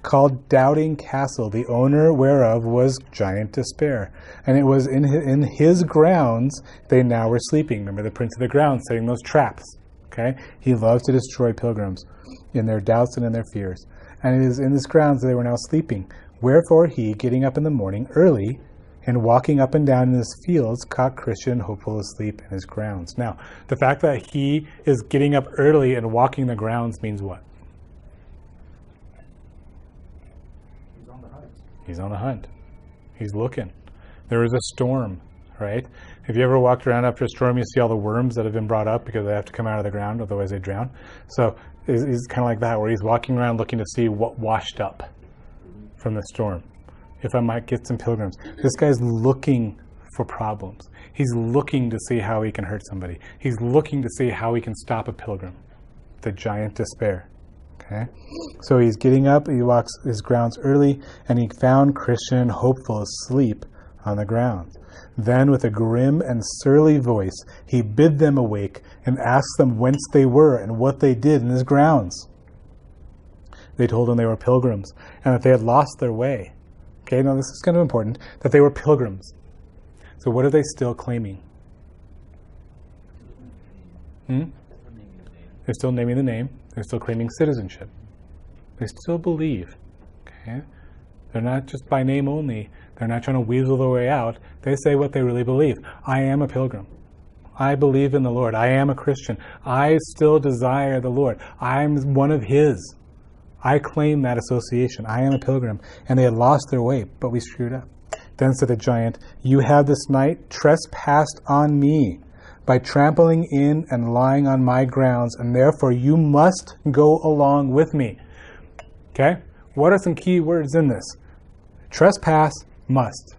called Doubting Castle, the owner whereof was Giant Despair. And it was in his grounds they now were sleeping. Remember the prince of the ground setting those traps. Okay? He loves to destroy pilgrims in their doubts and in their fears. And it is in his grounds that they were now sleeping. Wherefore he, getting up in the morning early, and walking up and down in his fields, caught Christian hopeful asleep in his grounds. Now, the fact that he is getting up early and walking the grounds means what? He's on the hunt. He's on the hunt. He's looking. There is a storm, right? Have you ever walked around after a storm, you see all the worms that have been brought up because they have to come out of the ground, otherwise they drown. So he's kind of like that, where he's walking around looking to see what washed up from the storm. If I might get some pilgrims. This guy's looking for problems. He's looking to see how he can hurt somebody. He's looking to see how he can stop a pilgrim. The Giant Despair. Okay? So he's getting up, he walks his grounds early, and he found Christian hopeful asleep on the grounds. Then with a grim and surly voice, he bid them awake and asked them whence they were and what they did in his grounds. They told him they were pilgrims and that they had lost their way. Okay, now this is kind of important, that they were pilgrims. So what are they still claiming? They're still naming the name. They're still claiming citizenship. They still believe. Okay, they're not just by name only. They're not trying to weasel their way out. They say what they really believe. I am a pilgrim. I believe in the Lord. I am a Christian. I still desire the Lord. I'm one of His. I claim that association. I am a pilgrim. And they had lost their way, but we screwed up. Then said the giant, you have this night trespassed on me by trampling in and lying on my grounds, and therefore you must go along with me. Okay? What are some key words in this? Trespass, must.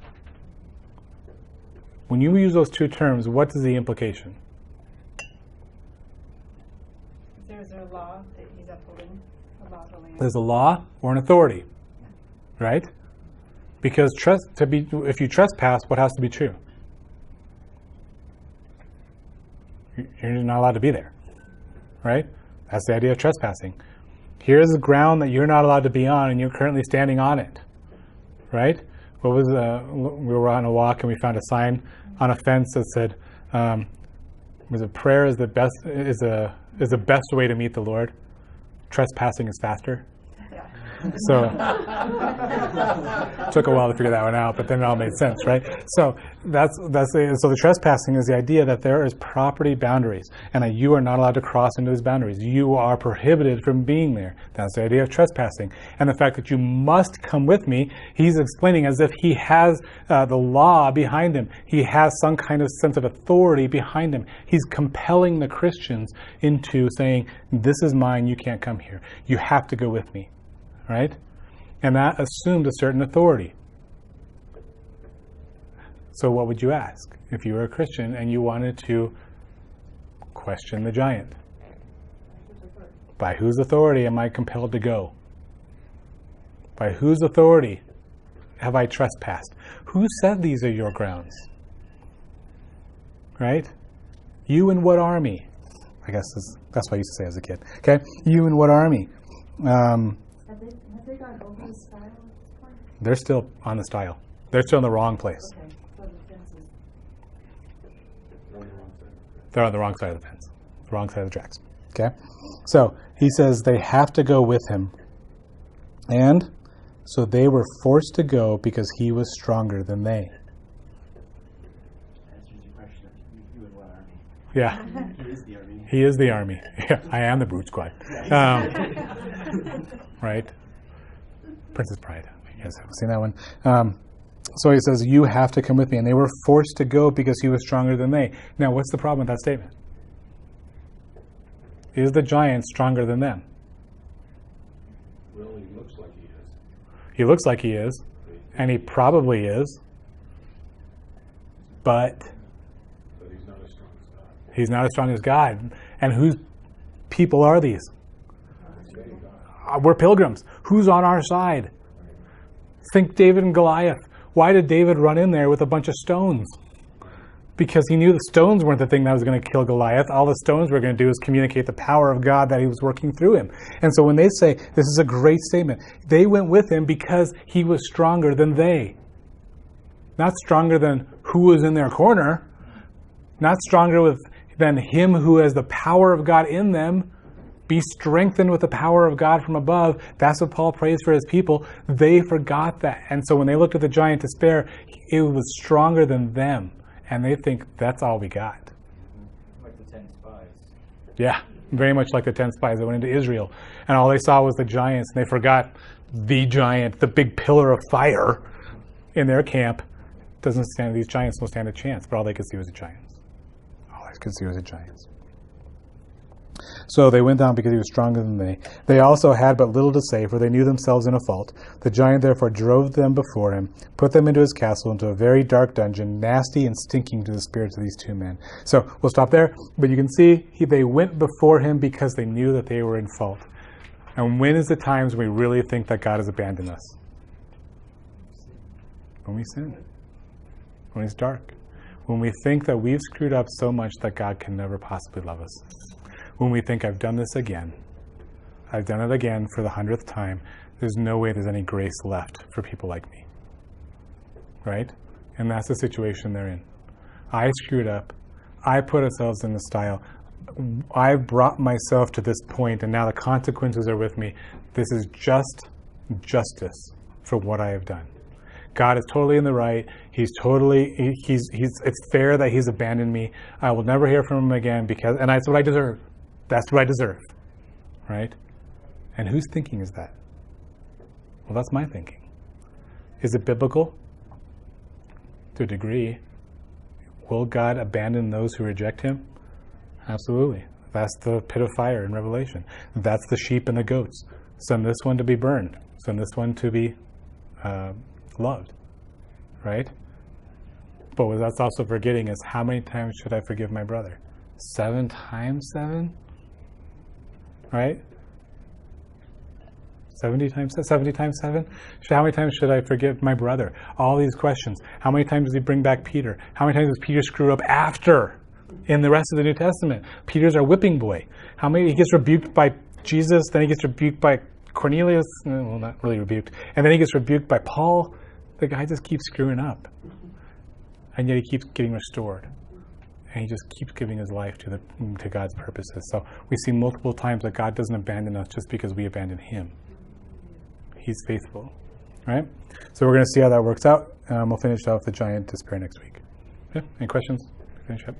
When you use those two terms, what is the implication? There's a law that he's upholding, a law of the land. There's a law or an authority, right? Because if you trespass, what has to be true? You're not allowed to be there, right? That's the idea of trespassing. Here's the ground that you're not allowed to be on, and you're currently standing on it, right? What was we were on a walk and we found a sign on a fence that said, "Was it prayer is the best way to meet the Lord. Trespassing is faster." So took a while to figure that one out, but then it all made sense, right? So so the trespassing is the idea that there is property boundaries, and that you are not allowed to cross into those boundaries. You are prohibited from being there. That's the idea of trespassing, and the fact that you must come with me. He's explaining as if he has the law behind him. He has some kind of sense of authority behind him. He's compelling the Christians into saying, "This is mine. You can't come here. You have to go with me." Right? And that assumed a certain authority. So what would you ask if you were a Christian and you wanted to question the giant? By whose authority am I compelled to go? By whose authority have I trespassed? Who said these are your grounds? Right? You in what army? I guess that's what I used to say as a kid. Okay? You in what army? Have they gone over the style at this point? They're still on the stile. They're still in the wrong place. Okay, so the fence is They're on the wrong side of the fence, the wrong side of the tracks. Okay? So he says they have to go with him. And so they were forced to go because he was stronger than they. Answers your question. You would what army? Yeah. He is the army. He is the army. Yeah, I am the brute squad. Right? Princess Bride. You guys have seen that one? So he says, you have to come with me. And they were forced to go because he was stronger than they. Now, what's the problem with that statement? Is the giant stronger than them? Well, he looks like he is. He looks like he is, and he probably is, but But he's not as strong as God. he's not as strong as God. And whose people are these? We're pilgrims. Who's on our side? Think David and Goliath. Why did David run in there with a bunch of stones? Because he knew the stones weren't the thing that was going to kill Goliath. All the stones were going to do is communicate the power of God that he was working through him. And so when they say, this is a great statement, they went with him because he was stronger than they. Not stronger than who was in their corner. Not stronger than him who has the power of God in them. Be strengthened with the power of God from above. That's what Paul prays for his people. They forgot that. And so when they looked at the giant despair, it was stronger than them. And they think, that's all we got. Like the 10 spies. Yeah, very much like the 10 spies that went into Israel. And all they saw was the giants, and they forgot the giant, the big pillar of fire in their camp. These giants don't stand a chance, but all they could see was the giants. All they could see was the giants. So they went down because he was stronger than they. They also had but little to say, for they knew themselves in a fault. The giant therefore drove them before him, put them into his castle, into a very dark dungeon, nasty and stinking to the spirits of these two men. So we'll stop there, but you can see they went before him because they knew that they were in fault. And when is the times we really think that God has abandoned us? When we sin. When it's dark. When we think that we've screwed up so much that God can never possibly love us. When we think, I've done this again. I've done it again for the 100th time. There's no way there's any grace left for people like me. Right? And that's the situation they're in. I screwed up. I put ourselves in the style. I brought myself to this point, and now the consequences are with me. This is just justice for what I have done. God is totally in the right. It's fair that he's abandoned me. I will never hear from him again and that's what I deserve. That's what I deserve. Right? And whose thinking is that? Well, that's my thinking. Is it biblical? To a degree. Will God abandon those who reject him? Absolutely. That's the pit of fire in Revelation. That's the sheep and the goats. Send this one to be burned. Send this one to be loved. Right? But what that's also forgetting is, how many times should I forgive my brother? 7 times 7? Right? 70 times 7? How many times should I forgive my brother? All these questions. How many times does he bring back Peter? How many times does Peter screw up after in the rest of the New Testament? Peter's our whipping boy. How many? He gets rebuked by Jesus, then he gets rebuked by Cornelius. Well, not really rebuked. And then he gets rebuked by Paul. The guy just keeps screwing up. And yet he keeps getting restored. And he just keeps giving his life to God's purposes. So we see multiple times that God doesn't abandon us just because we abandon him. He's faithful. Right? So we're going to see how that works out. We'll finish out with the giant despair next week. Yeah? Any questions? Finish up.